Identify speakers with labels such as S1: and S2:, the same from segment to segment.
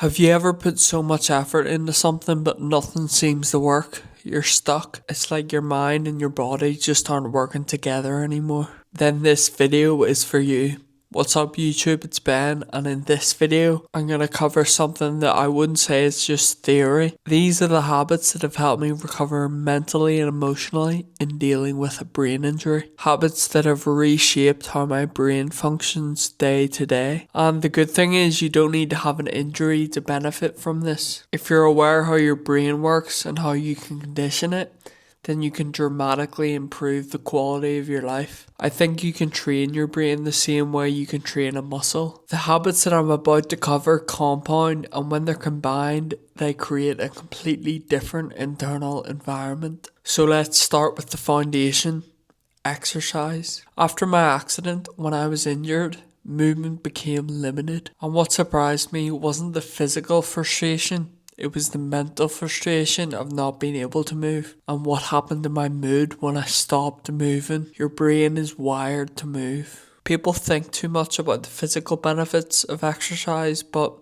S1: Have you ever put so much effort into something but nothing seems to work? You're stuck. It's like your mind and your body just aren't working together anymore. Then this video is for you. What's up YouTube, it's Ben, and in this video I'm going to cover something that I wouldn't say is just theory. These are the habits that have helped me recover mentally and emotionally in dealing with a brain injury. Habits that have reshaped how my brain functions day to day. And the good thing is you don't need to have an injury to benefit from this. If you're aware how your brain works and how you can condition it, then you can dramatically improve the quality of your life. I think you can train your brain the same way you can train a muscle. The habits that I'm about to cover compound, and when they're combined, they create a completely different internal environment. So let's start with the foundation: exercise. After my accident, when I was injured, movement became limited. And what surprised me wasn't the physical frustration, it was the mental frustration of not being able to move. And what happened to my mood when I stopped moving? Your brain is wired to move. People think too much about the physical benefits of exercise, but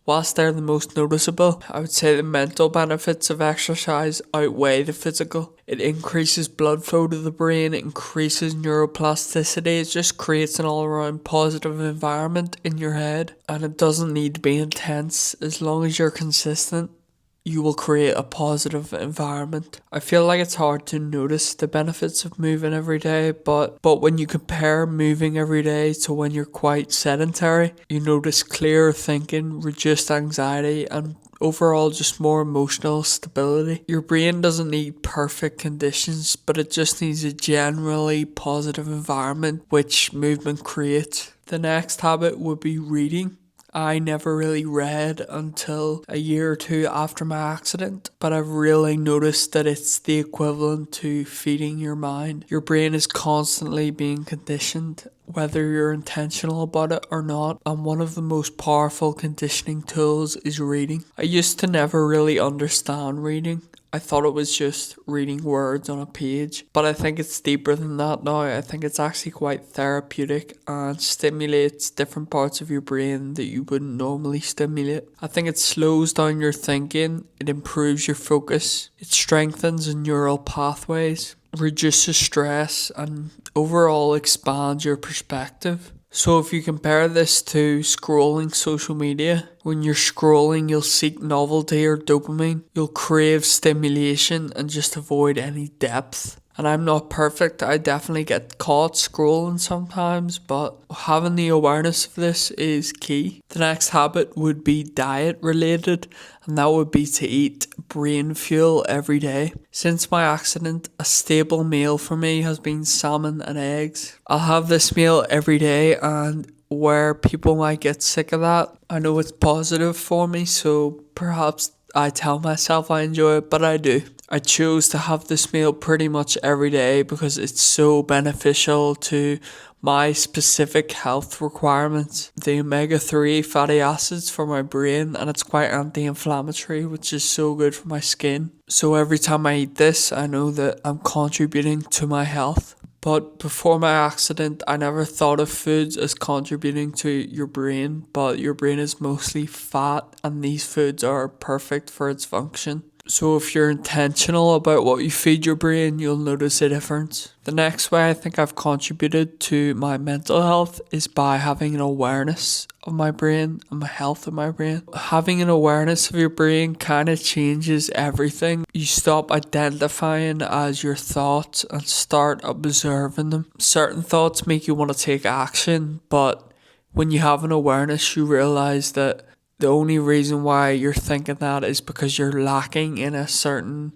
S1: whilst they're the most noticeable, I would say the mental benefits of exercise outweigh the physical. It increases blood flow to the brain, it increases neuroplasticity, it just creates an all-around positive environment in your head. And it doesn't need to be intense. As long as you're consistent, you will create a positive environment. I feel like it's hard to notice the benefits of moving every day, but when you compare moving every day to when you're quite sedentary, you notice clearer thinking, reduced anxiety, and overall just more emotional stability. Your brain doesn't need perfect conditions, but it just needs a generally positive environment which movement creates. The next habit would be reading. I never really read until a year or two after my accident, but I've really noticed that it's the equivalent to feeding your mind. Your brain is constantly being conditioned, whether you're intentional about it or not, and one of the most powerful conditioning tools is reading. I used to never really understand reading. I thought it was just reading words on a page, but I think it's deeper than that now. I think it's actually quite therapeutic and stimulates different parts of your brain that you wouldn't normally stimulate. I think it slows down your thinking, it improves your focus, it strengthens neural pathways, reduces stress, and overall expands your perspective. So if you compare this to scrolling social media, when you're scrolling you'll seek novelty or dopamine, you'll crave stimulation and just avoid any depth. And I'm not perfect, I definitely get caught scrolling sometimes, but having the awareness of this is key. The next habit would be diet related, and that would be to eat brain fuel every day. Since my accident, a staple meal for me has been salmon and eggs. I'll have this meal every day, and where people might get sick of that, I know it's positive for me, so perhaps I tell myself I enjoy it, but I do. I chose to have this meal pretty much every day because it's so beneficial to my specific health requirements. The omega-3 fatty acids for my brain, and it's quite anti-inflammatory, which is so good for my skin. So every time I eat this, I know that I'm contributing to my health. But before my accident, I never thought of foods as contributing to your brain, but your brain is mostly fat, and these foods are perfect for its function. So if you're intentional about what you feed your brain, you'll notice a difference. The next way I think I've contributed to my mental health is by having an awareness of my brain and my health of my brain. Having an awareness of your brain kind of changes everything. You stop identifying as your thoughts and start observing them. Certain thoughts make you want to take action, but when you have an awareness, you realize that the only reason why you're thinking that is because you're lacking in a certain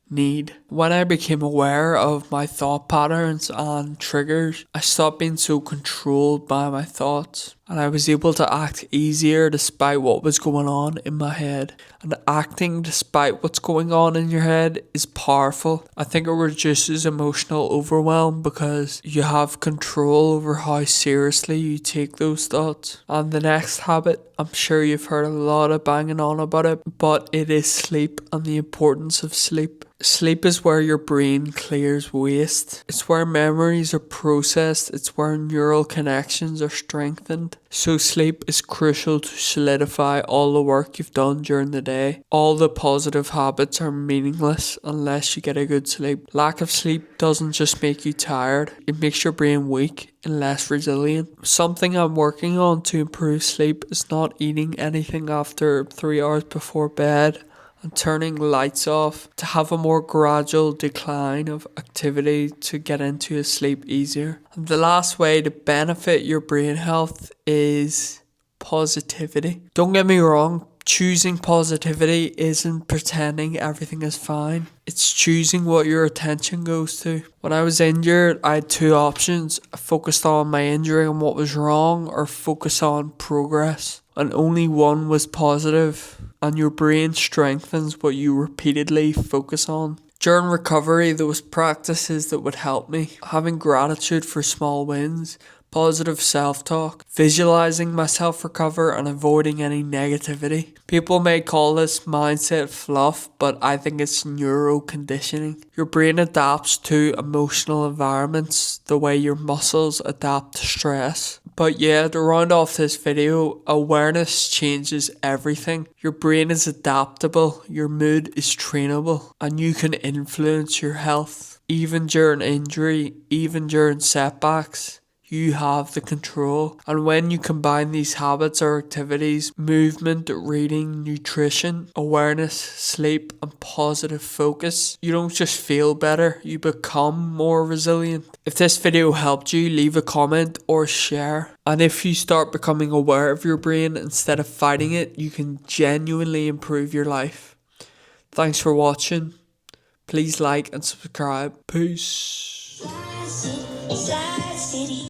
S1: need. When I became aware of my thought patterns and triggers, I stopped being so controlled by my thoughts, and I was able to act easier despite what was going on in my head. And acting despite what's going on in your head is powerful. I think it reduces emotional overwhelm because you have control over how seriously you take those thoughts. And the next habit, I'm sure you've heard a lot of banging on about it, but it is sleep and the importance of sleep. Sleep is where your brain clears waste. It's where memories are processed. It's where neural connections are strengthened. So sleep is crucial to solidify all the work you've done during the day. All the positive habits are meaningless unless you get a good sleep. Lack of sleep doesn't just make you tired, it makes your brain weak and less resilient. Something I'm working on to improve sleep is not eating anything after 3 hours before bed and turning lights off to have a more gradual decline of activity to get into a sleep easier. And the last way to benefit your brain health is positivity. Don't get me wrong, choosing positivity isn't pretending everything is fine. It's choosing what your attention goes to. When I was injured, I had two options. I focused on my injury and what was wrong, or focus on progress. And only one was positive. And your brain strengthens what you repeatedly focus on. During recovery, there was practices that would help me. Having gratitude for small wins, positive self-talk, visualizing myself recover, and avoiding any negativity. People may call this mindset fluff, but I think it's neuroconditioning. Your brain adapts to emotional environments the way your muscles adapt to stress. But yeah, to round off this video, awareness changes everything. Your brain is adaptable, your mood is trainable, and you can influence your health. Even during injury, even during setbacks, you have the control. And when you combine these habits or activities, movement, reading, nutrition, awareness, sleep, and positive focus, you don't just feel better, you become more resilient. If this video helped you, leave a comment or share. And if you start becoming aware of your brain instead of fighting it, you can genuinely improve your life. Thanks for watching. Please like and subscribe. Peace.